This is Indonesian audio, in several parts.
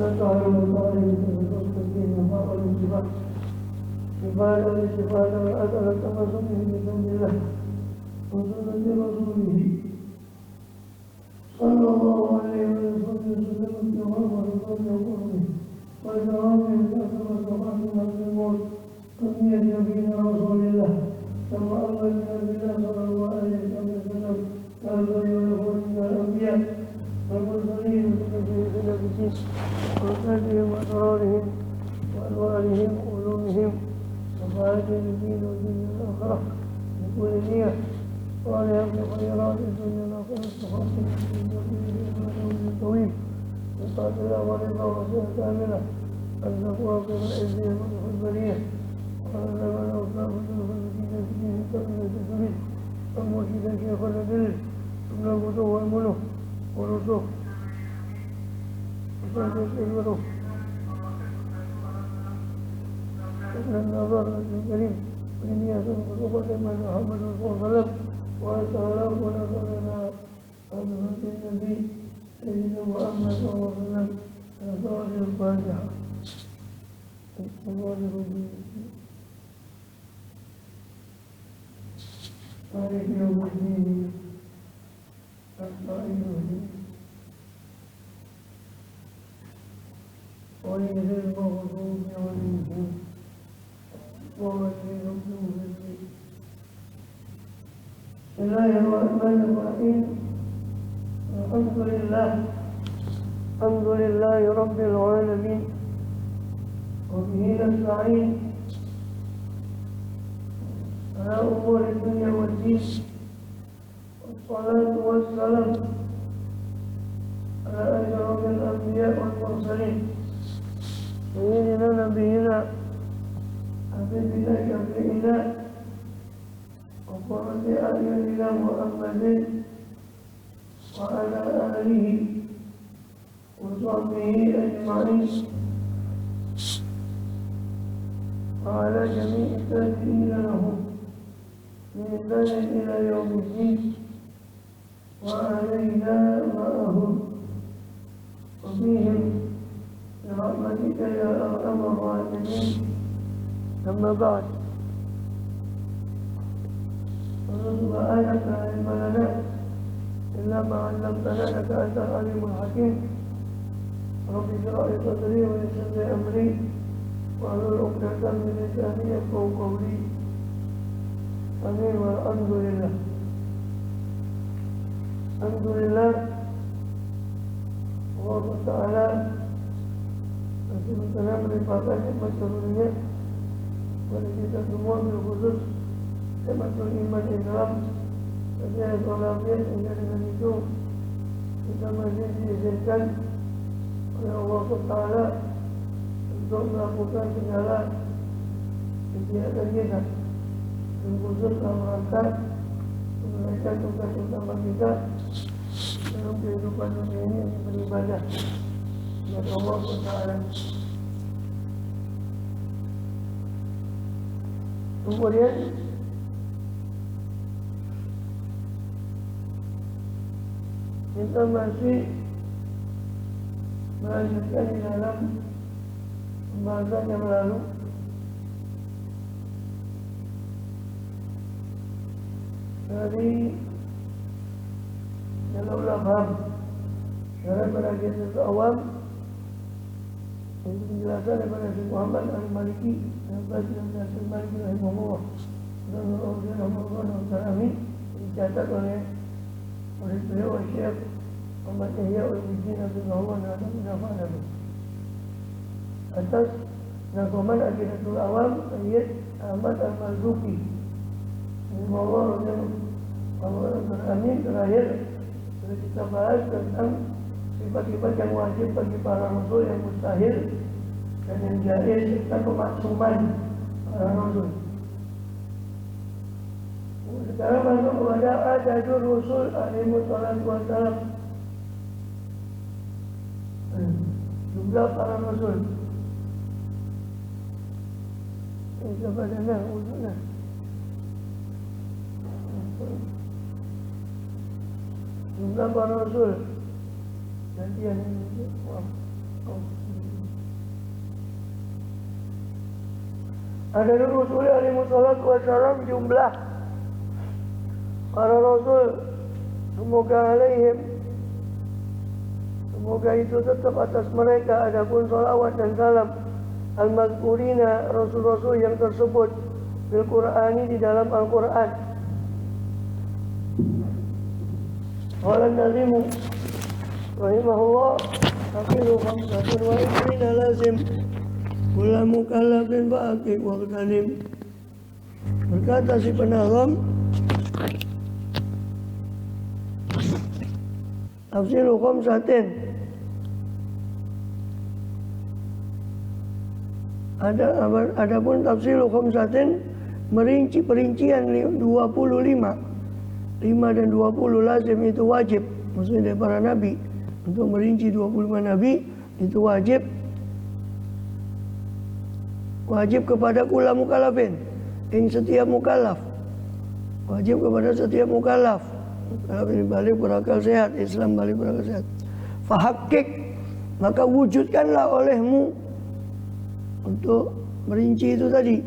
تعالى وتعالى المستقيم وحق الاتباع عبادة الاستفادة وأثر التقسم بذنب الله وسنة رسوله صلى الله عليه وسلم في غرفة الفضل وقربه وإكرامه بأثر الصفات والمسلمون أمنية نبينا رسول الله كما أمرنا بالله صلى الله عليه وسلم كالبري والهود من الأنبياء والمرسلين والمسلمين بالدين ومسلمهم وأسرارهم وأنوارهم وعلومهم وفاعته الدين والدنيا والآخرة بكل نية صالحا بخيرات الدنيا والآخرة تخاطب من طويل وقاتل ورضا وسعة كاملة أن تقوى بالعز والحبرية وأن من أوصاف المدينة في دين كاملة تريد ومرشدا شيخ الأدل ابن الفتوح والملوك والرسوخ وفرد الوروح ابن النظر الكريم ولنية الخطوبة من محمد صلى الله عليه وسلم وأسأله ونصرنا أبناء النبي سيدنا محمد صلى الله عليه وسلم نصر الفاتحة مالك يوم الدين القائم غير المغضوب عليهم وغير المغضوب عليهم. بسم الله الرحمن الرحيم. الحمد لله رب العالمين وبه نستعين على أمور الدنيا والدين والصلاة والسلام على أشرف الأنبياء والمرسلين سيدنا نبينا حبيبنا شفيعنا وقرة أعيننا محمد وعلى آله وصحبه أجمعين وعلى جميع التابعين لهم بإحسان إلى يوم الدين وعلينا معهم وفيهم برحمتك يا أرحم الراحمين. أما بعد سبحانك لا علم لنا إلا ما علمتنا إنك أنت العليم الحكيم. رب اشرح لي صدري ويسر لي أمري واحلل عقدة من لساني يفقهوا قولي. آمين والحمد لله. الحمد لله Allah Ta'ala masih telah melimpahkan nikmat karunia kepada kita semua, berkhusus nikmatul iman Islam dan sehat walafiat, sehingga dengan itu kita masih diizinkan oleh Allah Ta'ala untuk melakukan segala kegiatan kita, berkhusus dalam rangka menunaikan tugas utama kita dalam kehidupan dunia ini, beribadah kepada Allah Ta'ala. Kemudian kita masih melanjutkan di dalam pembahasan yang lalu dari Jalul Afham syarah Baraqiyatul Awam untuk penjelasan daripada Syekh Muhammad Al-Maliki Al-Maliki rahimahullah dan Al-Rahmi dicatat oleh beliau Syekh Muhammad Yahya Al-Bidin Abdullah Nabi atas nakoman Aqidatul Awam Sayyid Ahmad Al-Marzuki rahimahullah Al-Amin. Terakhir kita bahas tentang sifat-sifat yang wajib bagi para rasul, yang mustahil dan yang jaiz, serta kemaksuman para rasul. Sekarang masuk kepada adadul rusul alaihi wassalatu wassalam, jumlah para rasul. Siapa dana wujudnya? Jumlah para rasul. Nanti yang ini Ada Rasul alaihi wassalatu wassalam jumlah para Rasul, semoga alaihim, semoga itu tetap atas mereka. Adapun salawat dan salam al-mazkurina, Rasul-Rasul yang tersebut bil Qur'ani di dalam Al-Quran. Walan nazimu rahimahullah taqilu khamsatun wa isrina lazim kula mukallafin ba'aqiq wa qanim. Berkata si penazam, tafsiru khamsatin, adapun tafsiru khamsatin merinci perincian 25. 5 dan 20 lazim itu wajib, maksudnya dari para nabi. Untuk merinci 25 nabi itu wajib. Wajib kepada kula mukallafin, ing setiap mukallaf. Wajib kepada setiap mukallaf. Mukallaf ini balik berakal sehat, Islam balik berakal sehat. Fahakik, maka wujudkanlah olehmu untuk merinci itu tadi,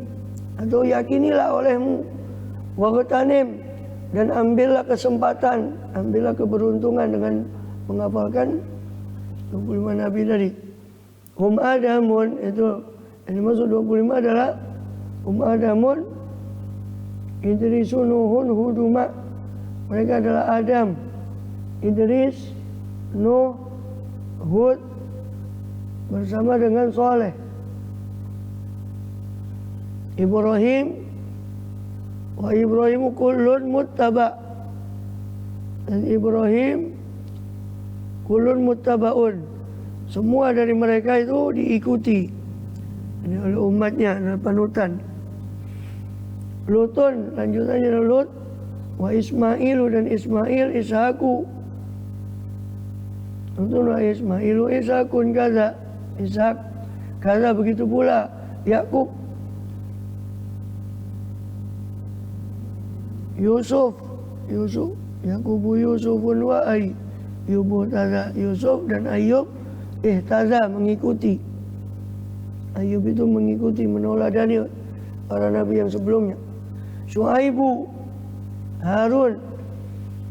atau yakinilah olehmu. Waqtanim, dan ambillah kesempatan, ambillah keberuntungan dengan menghafalkan 25 nabi tadi. Adamun, itu yang dimaksud 25 adalah Adamun, Idrisun, Nuhun, Huduma. Mereka adalah Adam, Idris, Nuh, Hud bersama dengan Saleh. Ibrahim, wa Ibrahimu kullun muttaba, dan Ibrahim kullun muttaba'un, semua dari mereka itu diikuti ini oleh umatnya, adalah panutan. Lutun, lanjutannya adalah Lut, wa Ismailu, dan Ismail, Ishaku, tentulah Ismailu Ishakun kaza, Ishak kaza, begitu pula Yakub, Yusuf, Yakubu Yusufun wa Ayyub taza, Yusuf dan Ayub taza, mengikuti. Ayub itu mengikuti, meneladani para nabi yang sebelumnya. Syuaibu, Harun,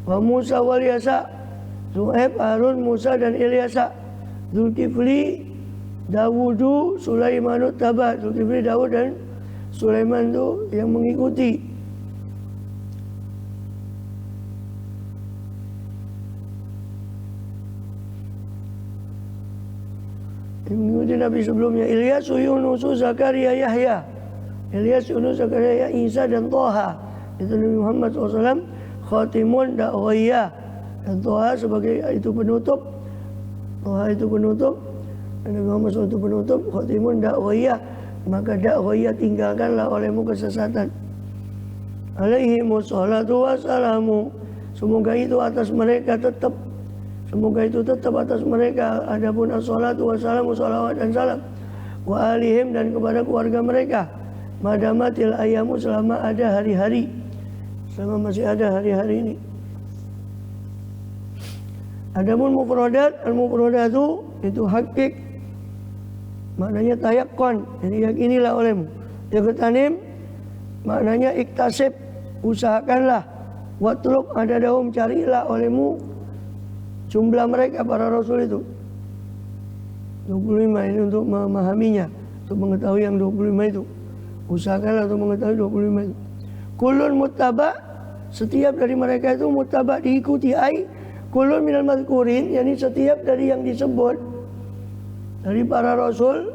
wa Musa wal Yasa, Syuaib, Harun, Musa dan Ilyasa. Zulkifli, Dawudu, Sulaimanut taba, Zulkifli, Dawud dan Sulaiman itu yang mengikuti. Mengikuti nabi sebelumnya. Ilyas, Yunus, Zakaria, Yahya. Ilyas, Yunus, Zakaria, Isa dan Toha. Itu Nabi Muhammad SAW. Khatimun dakwiyah, dan Toha sebagai itu penutup. Toha itu penutup, dan Nabi Muhammad SAW itu penutup. Khatimun dakwiyah, maka dakwiyah tinggalkanlah olehmu kesesatan. Alaihimu sholatu wassalamu, semoga itu atas mereka tetap. Semoga itu tetap atas mereka. Adapun as-salatu wassalamu, salawat dan salam. Wa alihim, dan kepada keluarga mereka. Madamatil ayamu, selama ada hari-hari. Selama masih ada hari-hari ini. Adapun mufradat, al-mufradatu itu hakik. Maknanya tayakkon, jadi yakinilah olehmu. Yaqtanim, maknanya iktasib, usahakanlah. Watlub, ada daum, carilah olehmu jumlah mereka para rasul itu 25. Ini untuk memahaminya, untuk mengetahui yang 25 itu. Usahakanlah untuk mengetahui 25 itu. Kulun muttaba, setiap dari mereka itu muttaba, diikuti. Ai kulun minal mazkurin, yakni setiap dari yang disebut dari para rasul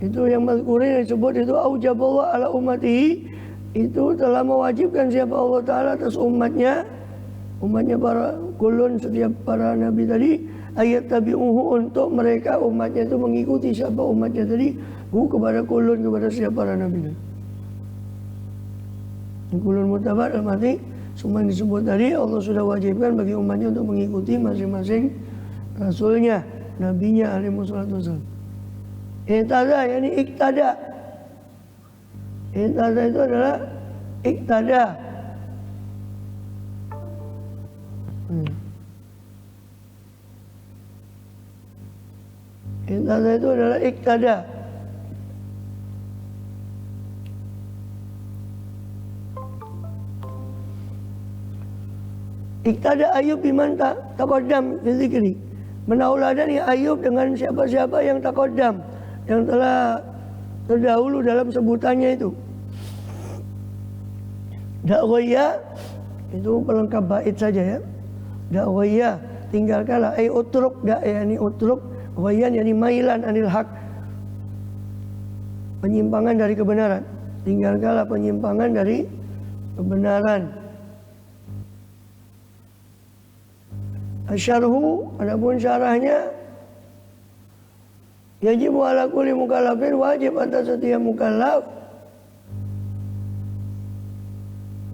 itu, yang mazkurin yang disebut itu, aujaballah ala ummatihi, itu telah mewajibkan siapa Allah Ta'ala atas umatnya para kulun, setiap para nabi tadi, ayat tabi'uhu, untuk mereka umatnya itu mengikuti siapa umatnya tadi, kepada kulun, kepada siapa para nabi tadi. Kulun mutabar al-mati, semua yang disebut tadi Allah sudah wajibkan bagi umatnya untuk mengikuti masing-masing rasulnya, nabinya alaihi wassalatu wassalam. Ihtada, yakni iktada. Ihtada itu adalah iktada. Ihtada itu adalah iktada. Iktada Ayub biman taqaddam fi dzikri. Menauladani Ayub dengan siapa-siapa yang taqaddam, yang telah terdahulu dalam sebutannya itu. Da'waya itu pelengkap bait saja ya. Da'waya tinggalkanlah utruk yani utruk wayan yani mailan anil haq, penyimpangan dari kebenaran. Tinggalkanlah penyimpangan dari kebenaran. Asyarhu, adapun syarahnya, yajib ala kulli mukallafin, wajib atas setiap mukallaf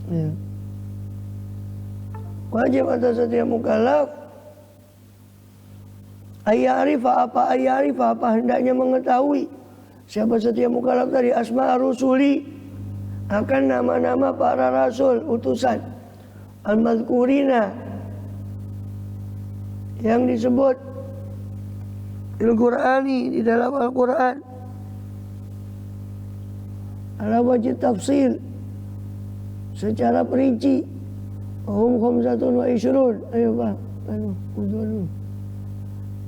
ya. Wajib atas setiap mukallaf ayyarifa apa hendaknya mengetahui. Siapa setiap mukallaf tadi? Asma rusuli, akan nama-nama para rasul utusan, al-mazkurina yang disebut Al-Qur'ani di dalam Al-Qur'an ala wajib tafsil secara perinci. Hum khamsatun wa ishrun. Ayo Pak,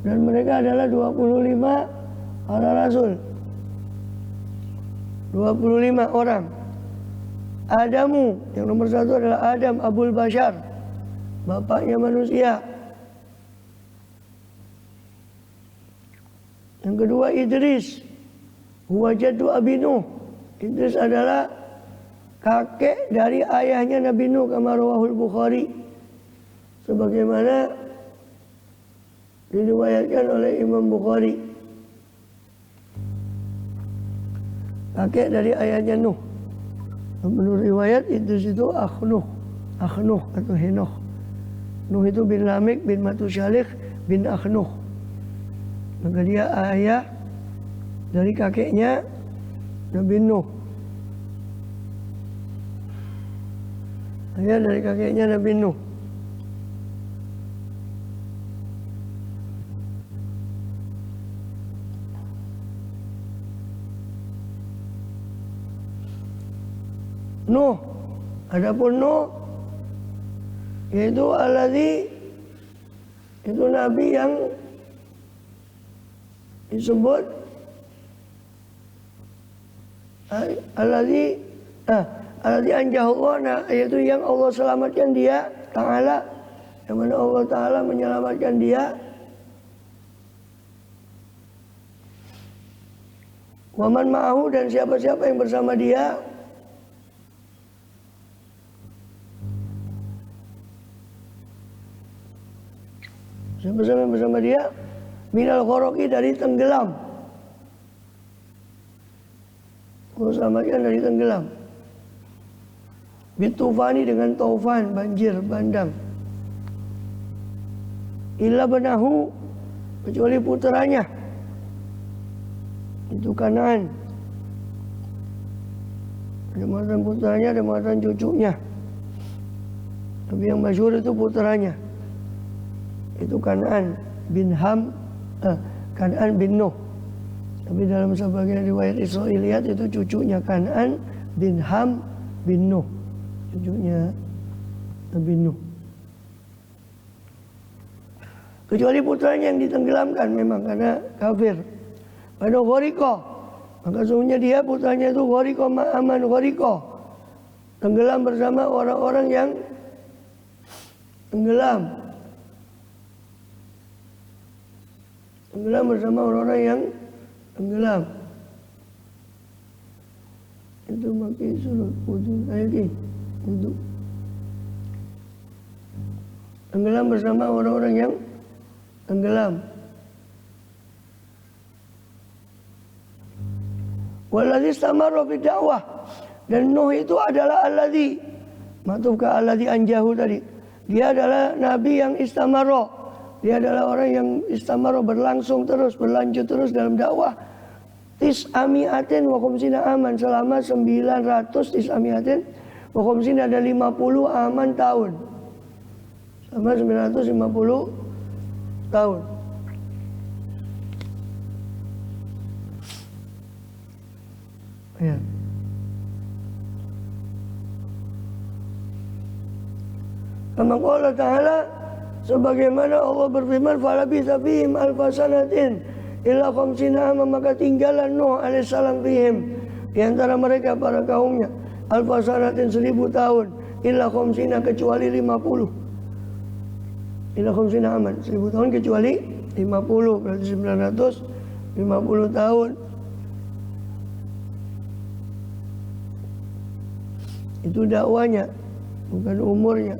dan mereka adalah 25 para rasul, 25 orang. Adamu, yang nomor satu adalah Adam Abul Bashar, bapaknya manusia. Yang kedua Idris, huwa jaddu Abi Nuh. Idris adalah kakek dari ayahnya Nabi Nuh, kama rawahul Bukhari, sebagaimana diriwayatkan oleh Imam Bukhari. Kakek dari ayahnya Nuh. Menurut riwayat Idris itu Akhnuh atau Henoh. Nuh itu bin Lamik bin Matusyalih bin Akhnuh. Maka dia ayah dari kakeknya Nabi Nuh. Ayah dari kakeknya Nabi Nuh. Nuh, adapun Nuh yaitu alladzi, itu nabi yang disebut alladzi anjahullah, yaitu yang Allah selamatkan dia Ta'ala, yang mana Allah Ta'ala menyelamatkan dia. Waman ma'ahu, dan siapa-siapa yang bersama dia. Siapa-siapa yang bersama dia minal ghoroqi, dari tenggelam. Allah selamatkan dari tenggelam. Bitufani, dengan taufan, banjir bandang. Illa banahu, kecuali putranya, itu Kanaan. Ada mengatakan putranya, ada mengatakan cucunya, tapi yang masyhur itu putranya, itu Kanaan bin Ham, Kanaan bin Nuh. Tapi dalam sebagian riwayat Israiliyat itu cucunya Kanaan bin Ham bin Nuh, cucunya Nabi Nuh. Kecuali putranya yang ditenggelamkan memang karena kafir. Pada Ghoriqah, maka sesungguhnya dia putranya itu Ghoriqah ma'aman Ghoriqah, tenggelam bersama orang-orang yang tenggelam. Tenggelam bersama orang-orang yang tenggelam. Itu maki surut wudu ayat ini. Wudu. Tenggelam bersama orang-orang yang tenggelam. Waladzi istamarra fi dakwah, dan Nuh itu adalah alladzi, maksud ke alladzi anjahu tadi. Dia adalah nabi yang istamarra. Dia adalah orang yang istamarra, berlangsung terus, berlanjut terus dalam dakwah. Tis'amiatin wa khamsina aman, selama 900 tis'amiatin wa khamsina, ada 50 aman tahun. Selama 950 tahun. Ya. Kama qala ta'ala, sebagaimana Allah berfirman, falabitha fihim alfasanatin illa khamsina ama, maka tinggalan Nuh alaihissalam fihim, di antara mereka para kaumnya, alfasanatin 1000 tahun, illa khamsina kecuali 50. Illa khamsina aman, 1000 tahun kecuali 50, berarti 950 tahun. Itu dakwanya, bukan umurnya.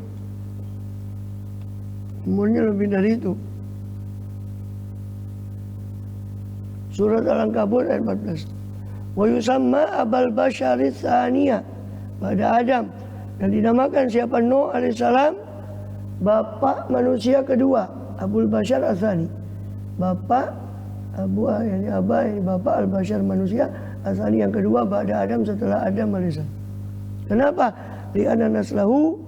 Umurnya lebih dari itu. Surat Al-Ankabut ayat 14. Wa yusamma abal basyari tsaniya, pada Adam, dan dinamakan siapa? Nuh alaihissalam, bapak manusia kedua. Abul Bashar Asani, bapak Abu, yani Abah, ini bapak Al-Bashar manusia Asani yang kedua pada Adam, setelah Adam alaihissalam. Kenapa? Li'anna naslahu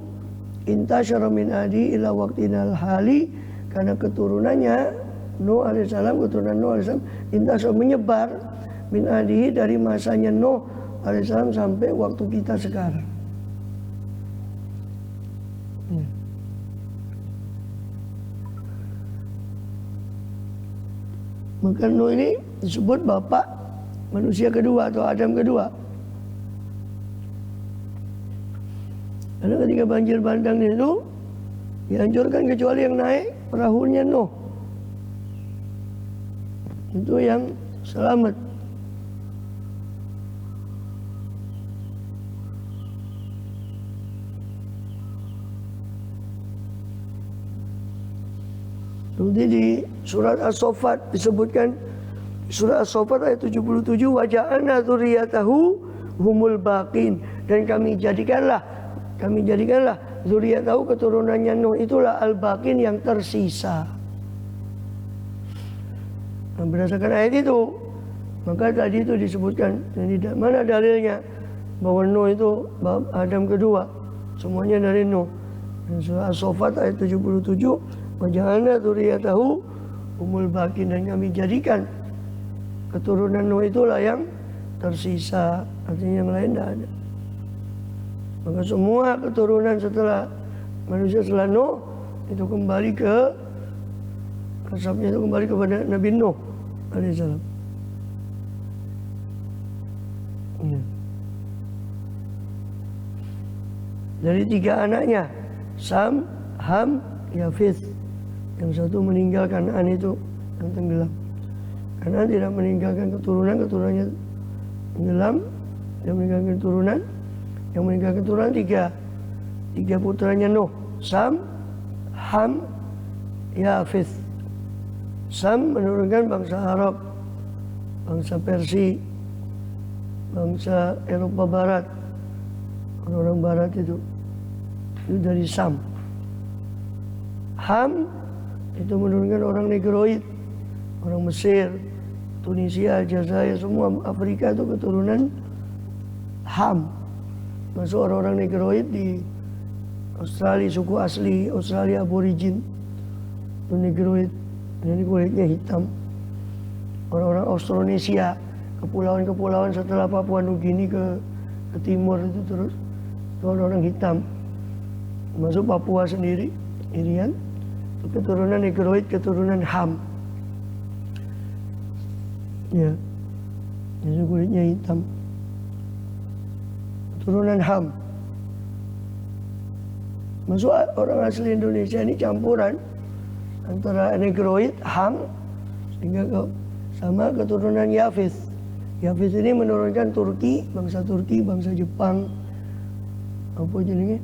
intasyara min adi ila waqtinal hali, karena keturunannya Nuh alaihissalam, keturunan Nuh alaihissalam intasyara menyebar min adi, dari masanya Nuh alaihissalam sampai waktu kita sekarang. Maka Nuh ini disebut bapak manusia kedua atau Adam kedua. Karena ketika banjir bandang itu dihancurkan kecuali yang naik perahunya Nuh. Itu yang selamat. Nanti di surat As-Saffat disebutkan, surat As-Saffat ayat 77, wa ja'alna dzurriyyatahu humul baqin, dan kami jadikanlah dzurriyyatahu, keturunannya Nuh itulah al-baqin, yang tersisa. Nah, berdasarkan ayat itu, maka tadi itu disebutkan, jadi mana dalilnya bahwa Nuh itu Adam kedua, semuanya dari Nuh. Dan surah As-Saffat ayat 77, wa ja'alna dzurriyyatahu humul baqin, dan kami jadikan keturunan Nuh itulah yang tersisa, artinya yang lain tidak ada. Maka semua keturunan setelah manusia, setelah Nuh, itu kembali ke nasabnya, itu kembali kepada Nabi Nuh alaihissalam. Dari 3 anaknya, Sam, Ham, Yafith. Yang satu meninggal Kanaan itu yang tenggelam. Karena tidak meninggalkan keturunan, keturunannya tenggelam. Dia meninggalkan keturunan. Yang meninggalkan keturunan 3 putranya Nuh, Sam, Ham, Yafith. Sam menurunkan bangsa Arab, bangsa Persia, bangsa Eropa Barat, orang Barat itu dari Sam. Ham itu menurunkan orang Negroid, orang Mesir, Tunisia, Aljazair, semua Afrika itu keturunan Ham. Masuk orang-orang Negroid di Australia, suku asli Australia Aborigin itu Negroid, ini kulitnya hitam. Orang-orang Austronesia, kepulauan-kepulauan setelah Papua Nugini ke timur itu terus itu orang-orang hitam. Masuk Papua sendiri, Irian, itu keturunan Negroid, keturunan Ham. Ya, jadi kulitnya hitam. Keturunan Ham. Masuk orang asli Indonesia ini campuran antara Negroid, Ham, sehingga sama keturunan Yafith. Yafith ini menurunkan Turki, bangsa Jepang, apa jadinya,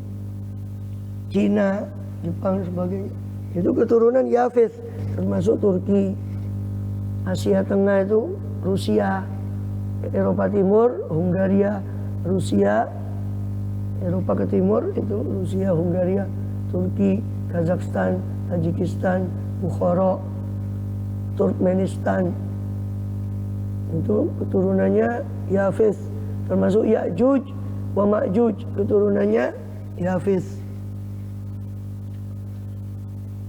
Cina, Jepang sebagainya. Itu keturunan Yafith, termasuk Turki. Asia Tengah itu Rusia, Eropa Timur, Hungaria, Rusia, Eropa ke timur itu Rusia, Hungaria, Turki, Kazakhstan, Tajikistan, Bukhara, Turkmenistan. Itu keturunannya Yafith, termasuk Ya'juj wa Ma'juj, keturunannya Yafith.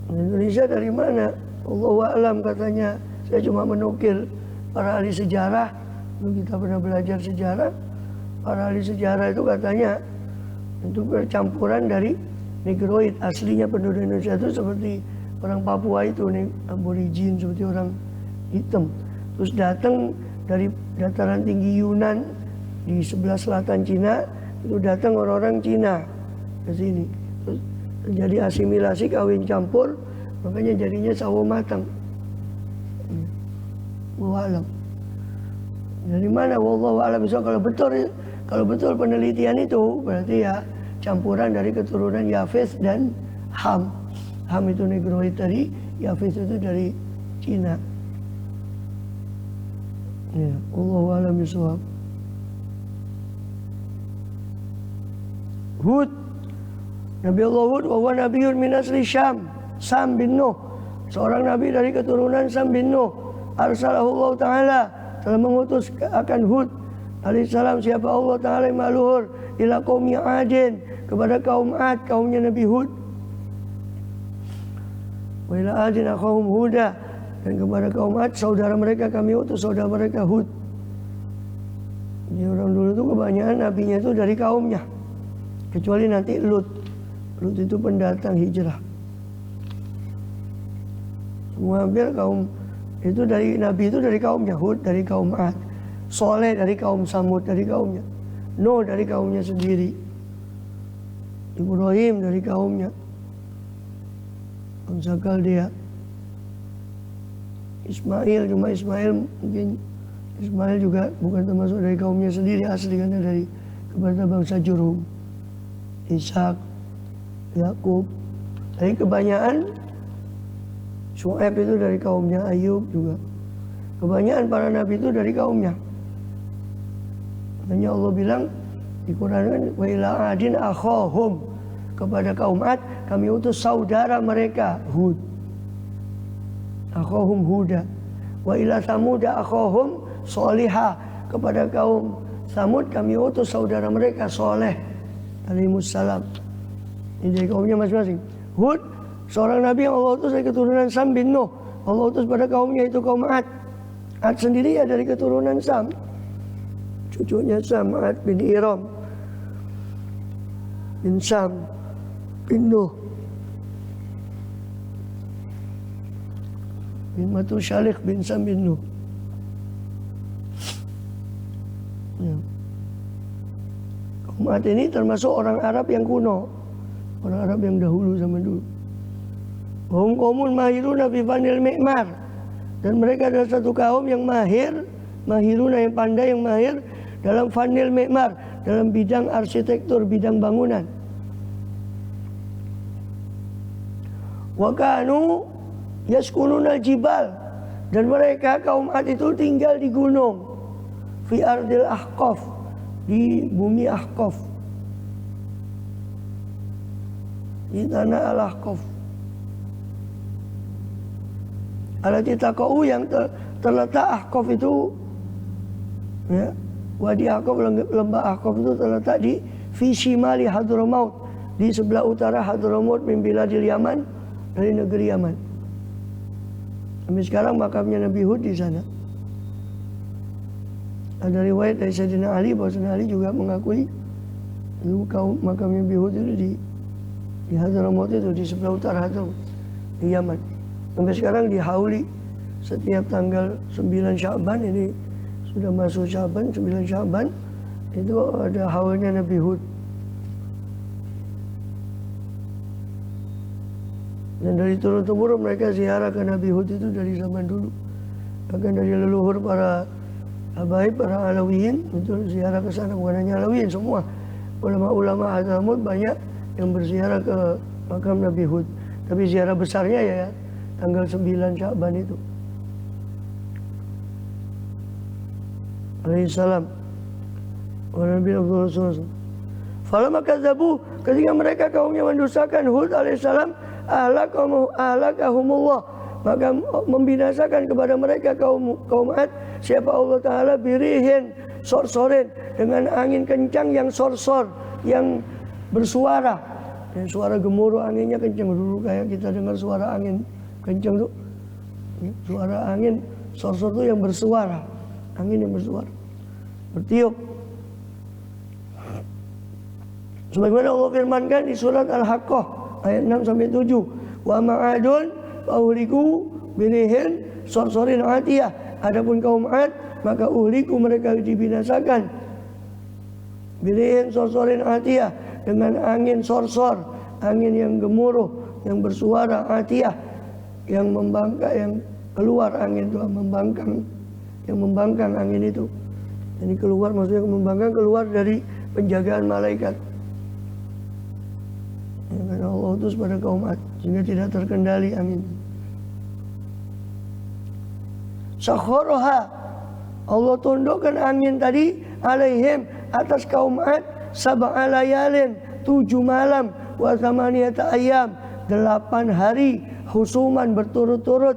Indonesia dari mana? Allahu a'lam katanya. Saya cuma menukil para ahli sejarah. Kita pernah belajar sejarah. Para ahli sejarah itu katanya itu percampuran dari Negroid. Aslinya penduduk Indonesia itu seperti orang Papua itu, nih aborigin, seperti orang hitam. Terus datang dari dataran tinggi Yunan di sebelah selatan Cina, itu datang orang-orang Cina ke sini. Terus terjadi asimilasi, kawin campur, makanya jadinya sawo matang. Wallahu alam. Dari mana? Wallahu alam. So, kalau betul penelitian itu berarti ya campuran dari keturunan Yafes dan Ham. Ham itu Negroid tadi, Yafes itu dari Cina. Ya, Allahu a'lam bishawab. Hud, Nabi Allah Hud, wa nabiyyun min asli Syam, Sam bin Nuh, seorang nabi dari keturunan Sam bin Nuh. Arsalahu Allah Ta'ala, telah mengutus akan Hud alaihissalam, siapa Allah Ta'ala yang maluhur, ila qaumi Adin, kepada kaum Ad, kaumnya Nabi Hud. Wa ila Adin akhahum Huda, dan kepada kaum Ad, saudara mereka kami utus saudara mereka Hud. Jadi orang dulu itu kebanyakan nabinya itu dari kaumnya, kecuali nanti Lut. Lut itu pendatang hijrah. Semua hampir kaum itu dari nabi itu dari kaumnya. Hud dari kaum Ad, Soleh dari kaum Samud dari kaumnya, Nuh dari kaumnya sendiri, Ibrahim dari kaumnya, bangsa Kaldea. Ismail, cuma Ismail mungkin Ismail juga bukan termasuk dari kaumnya sendiri, asli karena dari kepada bangsa Jurhum. Ishak, Yakub. Tapi kebanyakan Syuaib itu dari kaumnya, Ayub juga. Kebanyakan para nabi itu dari kaumnya. Makanya Allah bilang di Quran kan, wa ila adin akhahum, kepada kaum Ad kami utus saudara mereka Hud. Akhahum Huda. Wa ila Samuda akhahum Solihah, kepada kaum Samud kami utus saudara mereka Soleh alaihissalam. Ini dari kaumnya masing-masing. Hud seorang nabi yang Allah utus dari keturunan Sam bin Nuh. Allah utus pada kaumnya itu kaum Ad. Ad sendiri ya dari keturunan Sam. Cucunya Sam, Ad bin Iram bin Sam bin Nuh bin Matusyalik bin Sam bin Nuh. Ya. Kaum Ad ini termasuk orang Arab yang kuno, orang Arab yang dahulu zaman dulu. Hum qaumun mahiruna fi fanil mi'mar, dan mereka adalah satu kaum yang mahiruna yang pandai, yang mahir dalam fanil mi'mar, dalam bidang arsitektur, bidang bangunan. Wa kanu yaskununa jibal, dan mereka kaum Ad itu tinggal di gunung, fi ardil ahqaf, di bumi ahqaf, di tanah al-ahqaf. Alati taqau, yang terletak ahqaf itu ya, wadi ahqaf, lembah ahqaf itu terletak di fi shimali Hadramaut, di sebelah utara Hadramaut min biladil Yaman, dari negeri Yaman. Sampai sekarang makamnya Nabi Hud di sana. Ada riwayat dari Sayyidina Ali bahwa Sayyidina Ali juga mengakui itu kaum makamnya Nabi Hud itu di Hadramaut, itu di sebelah utara Hadramaut di Yaman. Sampai sekarang dihauli setiap tanggal 9 Sya'ban, ini sudah masuk Sya'ban, 9 Sya'ban itu ada haulnya Nabi Hud. Dan dari turun-temurun mereka ziarah ke Nabi Hud itu dari zaman dulu. Bahkan dari leluhur para habaib, para Alawiyin itu ziarah ke sana, bukan hanya Alawiyin, semua ulama-ulama Hadramaut banyak yang berziarah ke makam Nabi Hud. Tapi ziarah besarnya ya tanggal 9 Sya'ban itu. Alaihissalam. Wa Nabi Rasulullah. Falamma kadzabu, ketika mereka kaumnya mendustakan Hud alaihissalam, ahlakahumullah, maka membinasakan kepada mereka kaum Ad, siapa Allah Ta'ala, birihin sorsorin, dengan angin kencang yang sorsor, yang bersuara. Dan suara gemuruh anginnya kencang dulu, kayak kita dengar suara angin kencang tuh, suara angin sorsor tuh yang bersuara, angin yang bersuara, bertiup. Sebagaimana Allah firmankan di surat Al-Haqqah ayat 6 sampai 7, wa ma'adun fauhliku birihin sorsorin atiyah. Adapun kaum Ad, maka uhliku mereka dibinasakan birihin sorsorin atiyah, dengan angin sorsor, angin yang gemuruh, yang bersuara, atiyah, yang membangkang, yang keluar angin itu, membangkang, yang membangkang angin itu. Ini keluar, maksudnya membangkang, keluar dari penjagaan malaikat. Ya, karena Allah utus pada kaum Ad, sehingga tidak terkendali angin. Sakharaha, Allah tundukkan angin tadi alaihim, atas kaum Ad, sab'a layalin, 7 malam, wa thamaniyata ayyam, 8 hari husuman berturut-turut.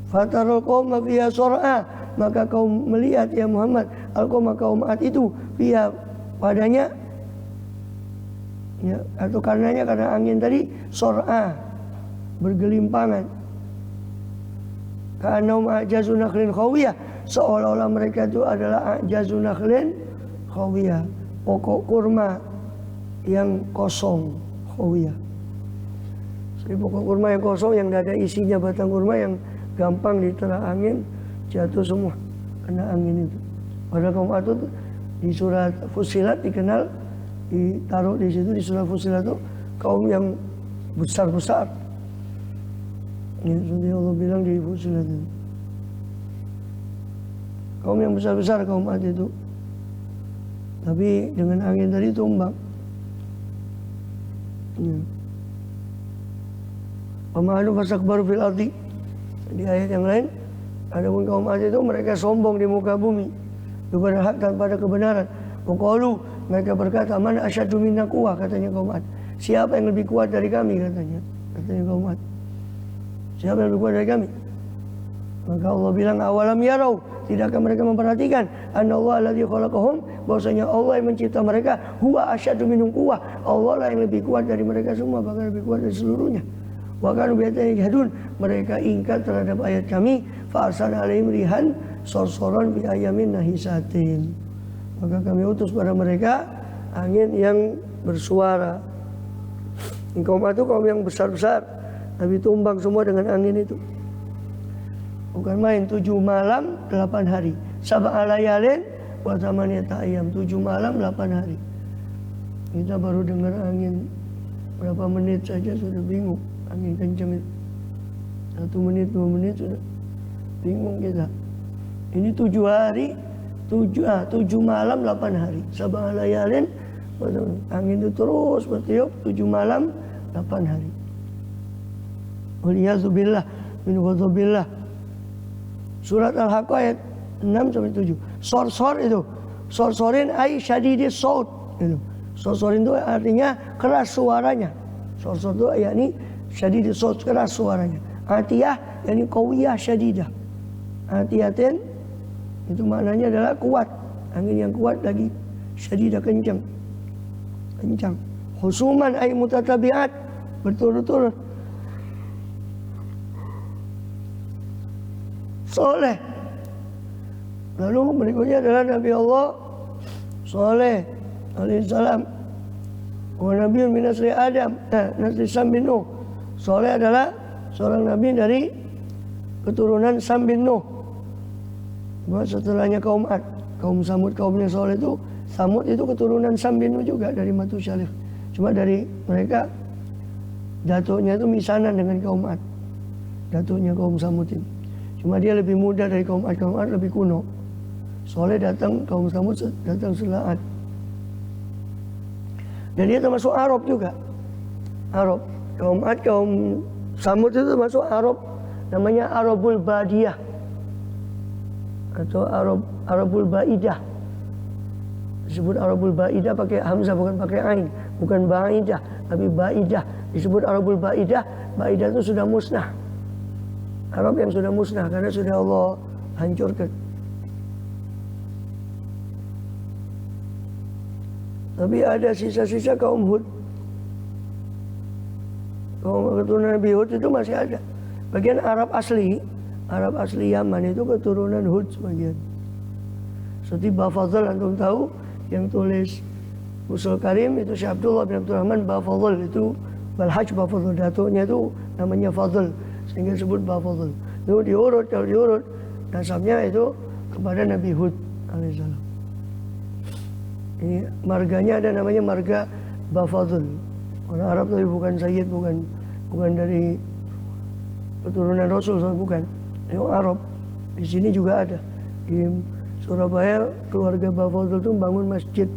Fatarul qauma fiha sur'a, maka kaum melihat ya Muhammad al-qauma kaum Ad itu fiha padanya, ya, atau karenanya, karena angin tadi sur'a, bergelimpangan. Ka'annahum a'jazu nakhlin khawiyah, seolah-olah mereka itu adalah a'jazu nakhlin khawiyah, pokok kurma yang kosong, khawiyah. Jadi pokok kurma yang kosong, yang tidak ada isinya, batang kurma yang gampang diterah angin, jatuh semua kena angin itu. Pada kaum Ad itu di surat Fussilat dikenal, ditaruh di situ di surat Fussilat itu kaum yang besar-besar. Ya, seperti Allah bilang di Fussilat itu. Kaum yang besar-besar kaum Ad itu. Tapi dengan angin tadi tumbang. Ya. Pemahanu fasakbaru fil ardi. Di ayat yang lain, adapun kaum Ad itu mereka sombong di muka bumi kepada hak dan pada kebenaran. Waqalu, mereka berkata, man asyaddu minna quwwah, katanya kaum Ad. Siapa yang lebih kuat dari kami, katanya kaum Ad. Siapa yang lebih kuat dari kami? Maka Allah bilang, awalam yarau, tidakkah mereka memperhatikan annallahu alladzi khalaqahum, bahwasanya Allah yang mencipta mereka, huwa asyaddu minhum quwwah, Allah lah yang lebih kuat dari mereka semua, bahkan lebih kuat dari seluruhnya. Wa kanu bi'ayatina yajhadun, mereka ingkar terhadap ayat kami, fa arsalna alaihim rihan sorsoran fi ayamin nahisatin, maka kami utus pada mereka angin yang bersuara. Kaum itu kaum yang besar-besar, tapi tumbang semua dengan angin itu. Bukan main, 7 malam 8 hari. Sab'a layalin wa thamaniyata ayyam, 7 malam 8 hari. Kita baru dengar angin berapa menit saja sudah bingung. Angin kencang itu 1 menit 2 menit sudah bingung kita. Ini 7 hari, 7 malam 8 hari. Sab'a layalin, angin itu terus bertiup 7 malam 8 hari. Waliyazubillah min ghadabillah. Surat Al-Haqqah ayat 6 sampai 7. Sorsor itu, sorsorin ay syadidis saut itu. Sorsorin itu artinya keras suaranya. Sorsor itu yakni syadidis saut, keras suaranya. Atiyah yakni qawiyah syadidah. Atiyatin itu maknanya adalah kuat, angin yang kuat lagi, syadidah kencang. Kencang. Husuman ay mutatabi'at, berturut-turut. Soleh. Lalu berikutnya adalah Nabi Allah Soleh alaihissalam. Wa nabiyyun min nasli Adam, nasli Sam bin Nuh. Soleh adalah seorang nabi dari keturunan Sam bin Nuh. Setelahnya kaum Ad, kaum Samud, kaumnya Soleh itu, Samud itu keturunan Sam bin Nuh juga dari Matusyalih. Cuma dari mereka datuknya itu misanan dengan kaum Ad. Datuknya kaum Samud ini. Cuma dia lebih muda dari kaum Ad lebih kuno. Soleh datang, kaum Samud datang setelah Ad. Dan dia termasuk Arab juga. Arab. Kaum Ad, kaum Samud itu termasuk Arab. Namanya Arabul Badiyah. Atau Arabul Ba'idah. Disebut Arabul Ba'idah pakai hamzah, bukan pakai ain. Bukan Ba'idah, tapi Ba'idah. Disebut Arabul Ba'idah. Ba'idah itu sudah musnah. Arab yang sudah musnah karena sudah Allah hancurkan. Tapi ada sisa-sisa kaum Hud. Kaum keturunan Nabi Hud itu masih ada. Bagian Arab asli Yaman itu keturunan Hud sebagian. Seperti Bafazal, antum tahu, yang tulis Usul Karim itu Syekh Abdullah bin Abdul Rahman Bafadl, itu Balhaj Bafadl, datuknya itu namanya Fadl sehingga disebut Bafadl. Itu diurut, kalau diurut nasabnya itu kepada Nabi Hud alaihissalam. Ini marganya ada namanya marga Bafadl. Orang Arab tapi bukan Sayyid, bukan dari keturunan Rasul, bukan. Ini orang Arab. Di sini juga ada. Di Surabaya keluarga Bafadl itu bangun masjid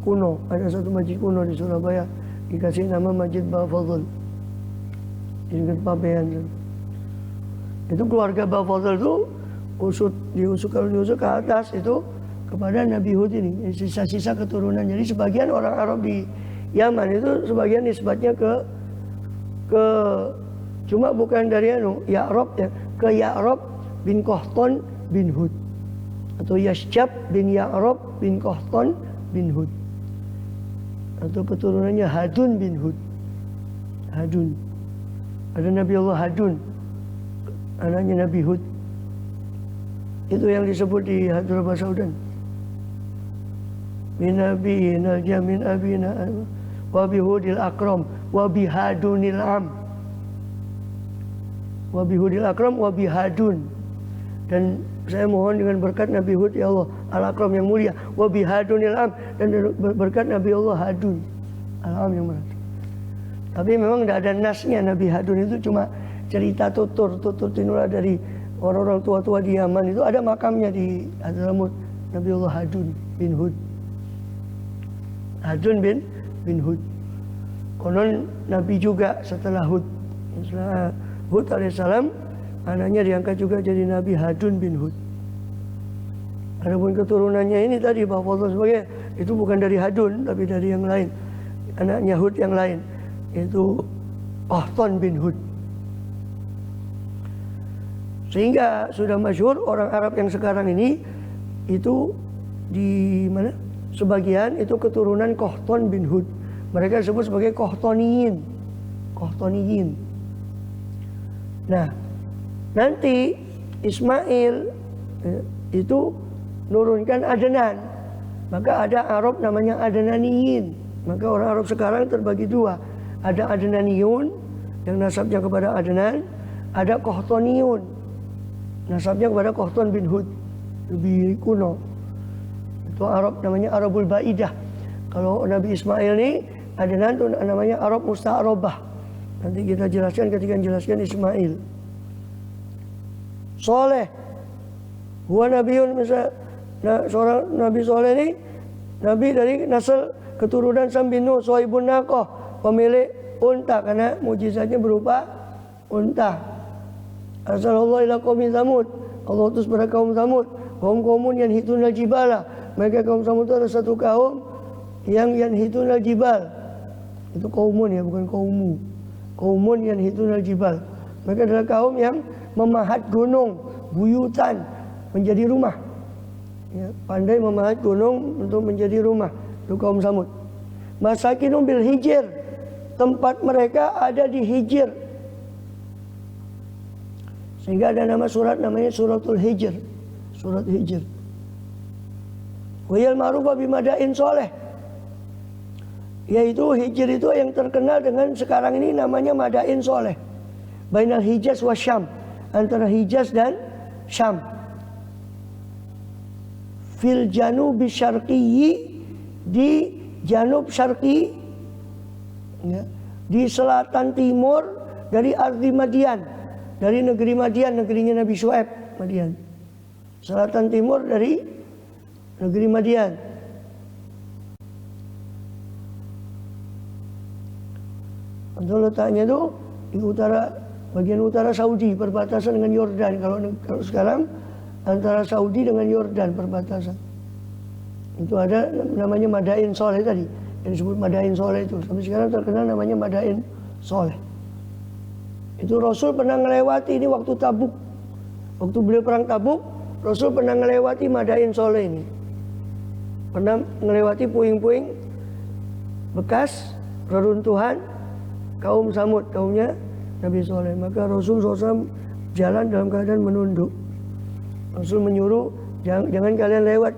kuno. Ada satu masjid kuno di Surabaya dikasih nama Masjid Bafadl. Di dekat Pabean. Itu keluarga Bafadl itu kalau diusut ke atas itu kepada Nabi Hud ini, sisa-sisa keturunan. Jadi sebagian orang Arab di Yaman itu sebagian nisbatnya ke cuma bukan dari Ya'rab ya, ke Ya'rab bin Qahtan bin Hud atau Yasyab bin Ya'rab bin Qahtan bin Hud atau keturunannya Hadun bin Hud. Hadun. Ada Nabi Allah Hadun, anaknya Nabi Hud. Itu yang disebut di Hadrah Saudan. Min nabiyina jamin abina wa bihudil akram wa bihadunil am. Wa bihudil akram wa bihadun. Dan saya mohon dengan berkat Nabi Hud ya Allah al-akram yang mulia, wa bihadunil am, dan berkat Nabi Allah Hadun al-am yang mulia. Tapi memang tidak ada nasnya. Nabi Hadun itu cuma cerita tutur tinura dari orang-orang tua-tua di Yaman. Itu ada makamnya di Hadramut, Nabi Allah Hadun bin Hud. Hadun bin Hud. Konon Nabi juga setelah Hud. Setelah Hud alaihissalam, anaknya diangkat juga jadi Nabi Hadun bin Hud. Adapun keturunannya ini tadi Bafadl sebagai itu bukan dari Hadun tapi dari yang lain. Anaknya Hud yang lain itu Qahtan bin Hud. Sehingga sudah masyhur orang Arab yang sekarang ini itu di mana? Sebagian itu keturunan Qahtan bin Hud. Mereka disebut sebagai Qahtaniyin. Qahtaniyin. Nah, nanti Ismail itu nurunkan Adnan. Maka ada Arab namanya Adnaniyin. Maka orang Arab sekarang terbagi dua. Ada Adnaniyun yang nasabnya kepada Adnan, ada Qahtaniyun nasabnya kepada Qahtan bin Hud, lebih kuno. Itu Arab namanya Arabul Baidah. Kalau Nabi Ismail ini Adnan itu namanya Arab Musta'arabah. Nanti kita jelaskan ketika menjelaskan Ismail. Soleh, huwa nabiyun, misalnya seorang Nabi Soleh ini Nabi dari nasl keturunan Sam bin Nuh, Sohibun Naqah, pemilik unta, karena mujizatnya berupa unta. Arsalallahu ila qaumi Tsamud, Allah utus pada kaum Tsamud, kaum yang yanhitunal jibala. Mereka kaum Tsamud itu ada satu kaum yang yanhitunal jibal. Itu kaumun ya, bukan kaumu. Kaumun yanhitunal jibal. Mereka adalah kaum yang memahat gunung, buyutan, menjadi rumah. Ya, pandai memahat gunung untuk menjadi rumah. Itu kaum Tsamud. Masakinum bil hijr, tempat mereka ada di Hijr. Sehingga ada nama surat namanya Suratul Hijr. Surat Hijr. Wayal ma'rufa bimadain soleh. Yaitu Hijr itu yang terkenal dengan sekarang ini namanya Madain Soleh. Bainal Hijaz wa Syam, antara Hijaz dan Syam. Fil janubi syarqiyyi, di janub syarqi, ya, di selatan timur dari Ardi Madian, dari negeri Madian, negerinya Nabi Syuaib, Madian. Selatan timur dari negeri Madian. Untuk letaknya itu di utara, bagian utara Saudi, perbatasan dengan Yordan. Kalau sekarang antara Saudi dengan Yordan perbatasan. Itu ada namanya Madain Soleh tadi, yang disebut Madain Soleh itu. Sampai sekarang terkenal namanya Madain Soleh. Itu Rasul pernah melewati ini waktu Tabuk. Waktu beliau perang Tabuk, Rasul pernah melewati Madain Soleh ini. Pernah melewati puing-puing bekas reruntuhan kaum Samud, kaumnya Nabi Soleh. Maka Rasul SAW jalan dalam keadaan menunduk. Rasul menyuruh jangan kalian lewat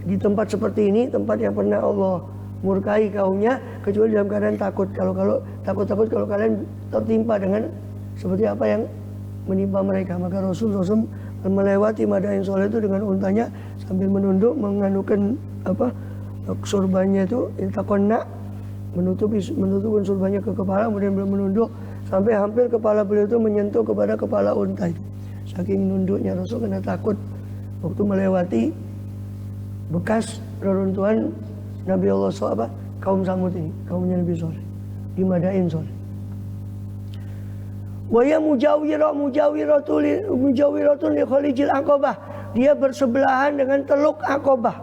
di tempat seperti ini, tempat yang pernah Allah murkai kaumnya kecuali dalam keadaan takut. Kalau takut kalau kalian tertimpa dengan seperti apa yang menimpa mereka. Maka Rasul melewati Madain Soleh itu dengan untanya sambil menunduk menganukan surbannya itu intakonna, menutupkan surbannya ke kepala, kemudian beliau menunduk sampai hampir kepala beliau itu menyentuh kepada kepala unta itu. Saking nunduknya Rasul karena takut waktu melewati bekas reruntuhan Nabi Allah kaum Samud ini, kaumnya Nabi Soleh di Madain Soleh. Waya mujawiratun li Khalijil Aqabah. Dia bersebelahan dengan Teluk Aqabah.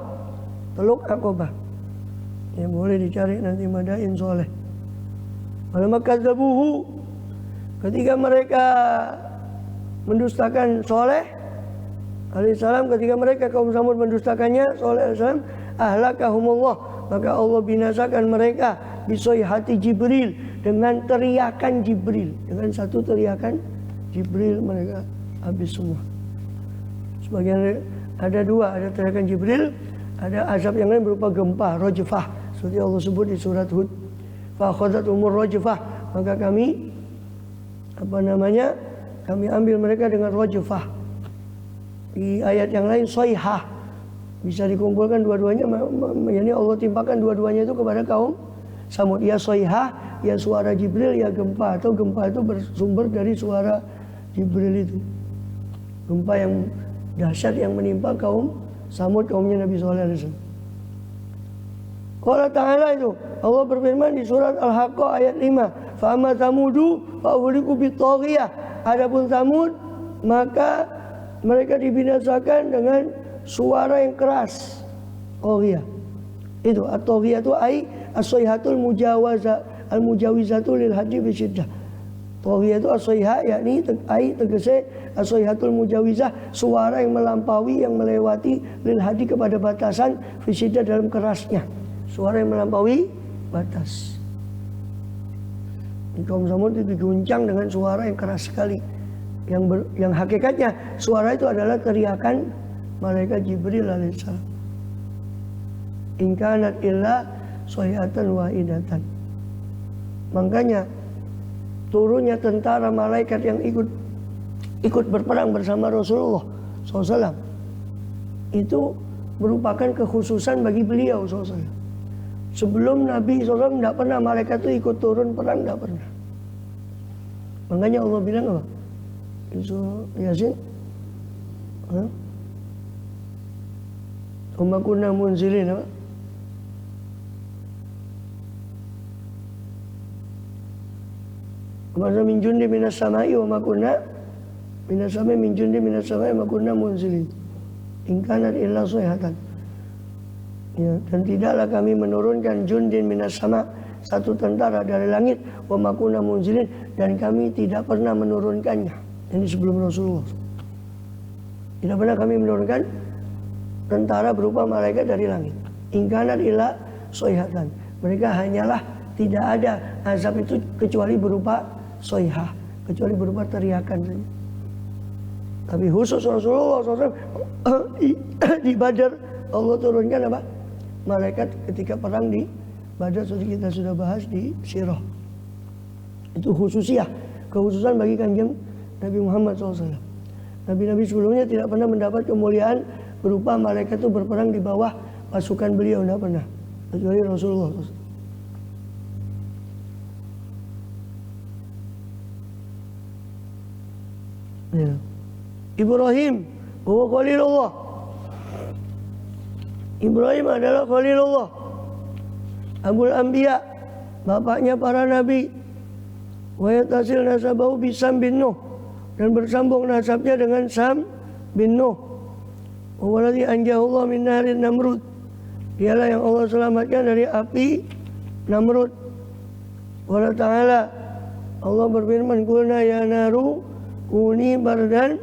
Teluk Aqabah. Ya boleh dicari nanti Madain Soleh. Walamma kadzabuhu, ketika mereka mendustakan Soleh alaihissalam, ketika mereka kaum Samud mendustakannya Soleh alaihissalam, ahlakahumullah, maka Allah binasakan mereka bisoyhati Jibril, dengan teriakan Jibril, dengan satu teriakan Jibril mereka habis semua. Sebagian ada dua, ada teriakan Jibril, ada azab yang lain berupa gempa, rajfah, seperti Allah sebut di surat Hud. Fa akhadhat umur rajfah, maka kami kami ambil mereka dengan rajfah. Di ayat yang lain soihah, bisa dikumpulkan dua-duanya, yakni Allah timpakan dua-duanya itu kepada kaum Samud. Ya soihah, ya suara Jibril, ya gempa, atau gempa itu bersumber dari suara Jibril itu. Gempa yang dahsyat yang menimpa kaum Samud, kaumnya Nabi Sallallahu Alaihi Wasallam. Qala ta'ala itu, Allah berfirman di surat Al-Haqqah ayat 5, fa amma Samudu fa uhliku bitaghiyah. Adapun Samud, maka mereka dibinasakan dengan suara yang keras. Taghiyah. Itu at-taghiyah itu ai as-sayhatul mujawaza al-mujawizatu lil haji bi syiddah. Taghiyah itu as-sayha, yakni ai tegese as-sayhatul mujawizah, suara yang melampaui, yang melewati lil haji kepada batasan fi syiddah, dalam kerasnya. Suara yang melampaui batas. Kaum Samud itu diguncang dengan suara yang keras sekali. Yang hakikatnya suara itu adalah teriakan malaikat Jibril alaihissalam. In kanat illa sayhatan wahidatan. Makanya turunnya tentara malaikat yang ikut berperang bersama Rasulullah SAW itu merupakan kekhususan bagi beliau SAW. Sebelum Nabi SAW tidak pernah malaikat itu ikut turun perang, tidak pernah. Makanya Allah bilang apa? Yasin, Wa kunna munzilin, apa? Masa min jundi minas samai wa ma kunna minas samai min jundi minas samai wa ma kunna munzilin. In kanat illa sayhatan. Ya, dan tidaklah kami menurunkan jundin minas sama, satu tentara dari langit, wa ma kunna munzilin, dan kami tidak pernah menurunkannya. Ini sebelum Rasulullah. Tidak pernah kami menurunkan tentara berupa malaikat dari langit. In kanat illa sayhatan. Mereka hanyalah tidak ada azab itu kecuali berupa soihah, kecuali berupa teriakan saja. Tapi khusus Rasulullah SAW di Badar Allah turunkan apa? Malaikat ketika perang di Badar, seperti kita sudah bahas di Sirah. Itu khususiyah, kekhususan bagi kanjeng Nabi Muhammad SAW. Nabi-nabi sebelumnya tidak pernah mendapat kemuliaan berupa malaikat itu berperang di bawah pasukan beliau, tidak pernah, kecuali Rasulullah SAW. Ya. Ibrahim huwa Khalilullah. Ibrahim adalah Khalilullah, Abul Anbiya, bapaknya para nabi. Wa yatasil nasabahu bi Sam bin Nuh, dan bersambung nasabnya dengan Sam bin Nuh. Waladhi anjahullah min narin Namrud, dialah yang Allah selamatkan dari api Namrud. Wa ta'ala, Allah berfirman, qulna ya naru kuni bardan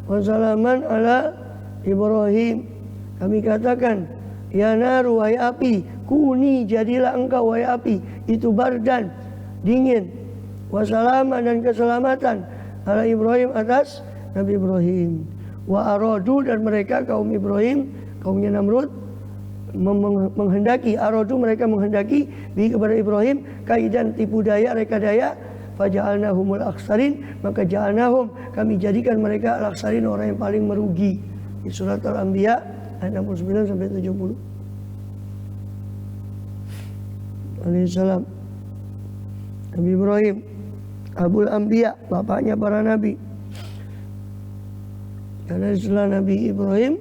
wa salaman ala Ibrahim. Kami katakan, ya naru, wahai api, kuni, jadilah engkau wahai api, itu bardan, dingin, wa salaman, dan keselamatan, ala Ibrahim, atas Nabi Ibrahim. Wa aradu, dan mereka kaum Ibrahim, kaumnya Namrud, menghendaki, aradu mereka menghendaki bi kepada Ibrahim kaidan tipu daya, reka daya, faja'alnahumul akhsarin, maka ja'alnahum, kami jadikan mereka al-akhsarin, orang yang paling merugi. Di surat Al-Anbiya ayat 69 sampai 70. Alaihissalam. Nabi Ibrahim Abul Anbiya, bapaknya para nabi. Karena setelah Nabi Ibrahim,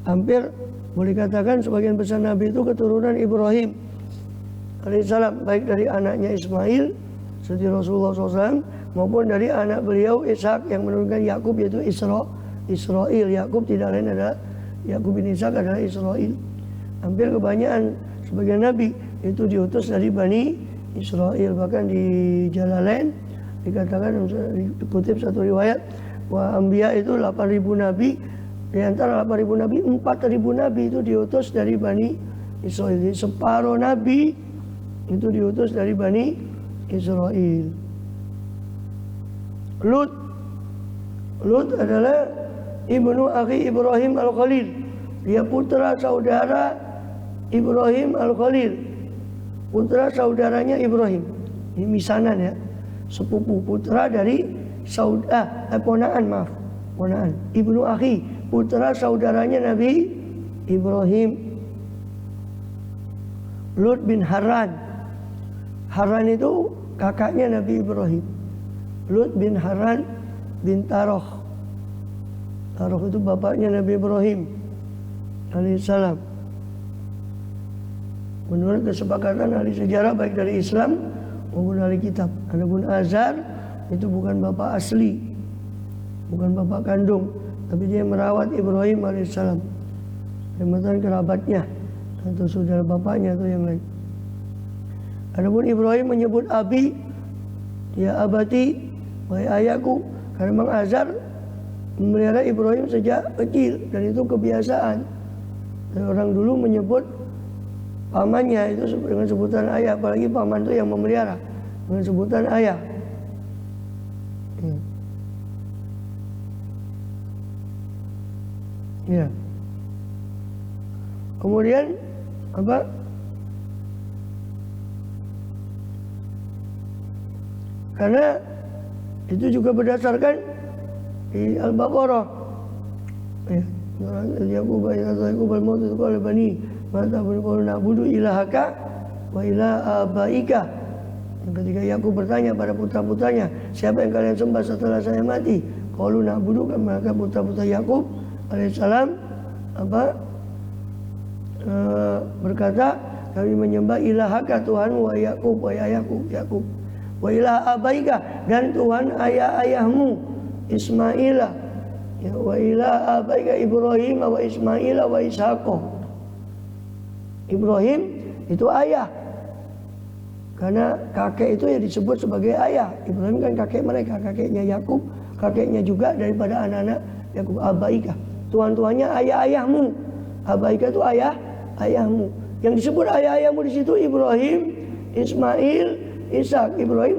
hampir boleh katakan sebagian besar nabi itu keturunan Ibrahim alaihissalam, baik dari anaknya Ismail seperti Rasulullah SAW, maupun dari anak beliau Ishak yang menurunkan Yakub, yaitu Israel. Yakub tidak lain adalah Yakub bin Ishak adalah Israel. Hampir kebanyakan sebagian nabi itu diutus dari Bani Israel. Bahkan di Jalalain dikatakan, dikutip satu riwayat, wa anbiya itu 8.000 nabi. Di antara 8.000 nabi, 4.000 nabi itu diutus dari Bani Israel. Jadi separuh nabi itu diutus dari Bani Israel. Lut adalah ibnu akhi Ibrahim al-Khalil. Dia putra saudara Ibrahim al-Khalil. Putra saudaranya Ibrahim. Ini misanan ya. Sepupu putra dari ponaan. Ibnu akhi, putra saudaranya Nabi Ibrahim. Lut bin Haran. Haran itu kakaknya Nabi Ibrahim. Lut bin Haran bin Taroh. Taroh itu bapaknya Nabi Ibrahim alaihissalam. Menurut kesepakatan ahli sejarah baik dari Islam maupun ahli kitab. Adapun Azar itu bukan bapak asli, bukan bapak kandung, tapi dia merawat Ibrahim alaihissalam. Jabatan kerabatnya atau saudara bapaknya atau yang lain. Adapun Ibrahim menyebut abi, ya abati, wahai ayahku, karena memang Azar memelihara Ibrahim sejak kecil dan itu kebiasaan. Dan orang dulu menyebut pamannya itu dengan sebutan ayah, apalagi paman itu yang memelihara dengan sebutan ayah. Ya. Kemudian apa? Karena itu juga berdasarkan di Al-Baqarah. Ya. Yaqub al-maut itu oleh bani mata berqaul na'budu ilahaka wa ilaha abaika. Ketika Yakub bertanya pada putra-putranya, siapa yang kalian sembah setelah saya mati? Qalu na'budu, maka putra-putra Yakub alaihissalam berkata, kami menyembah ilahaka, Tuhanmu, wa Yakub, wa Yakub, wa ilaha abaika, dan Tuhan ayah-ayahmu Ismail, ya, wa ilaha abaika Ibrahim wa Ismail wa Ishaq. Ibrahim itu ayah, karena kakek itu ya disebut sebagai ayah. Ibrahim kan kakek mereka, kakeknya Yakub, kakeknya juga daripada anak-anak Yakub. Abaika, tuan-tuannya ayah-ayahmu. Abaika itu ayahmu. Yang disebut ayah-ayahmu di situ Ibrahim, Ismail, Ishak. Ibrahim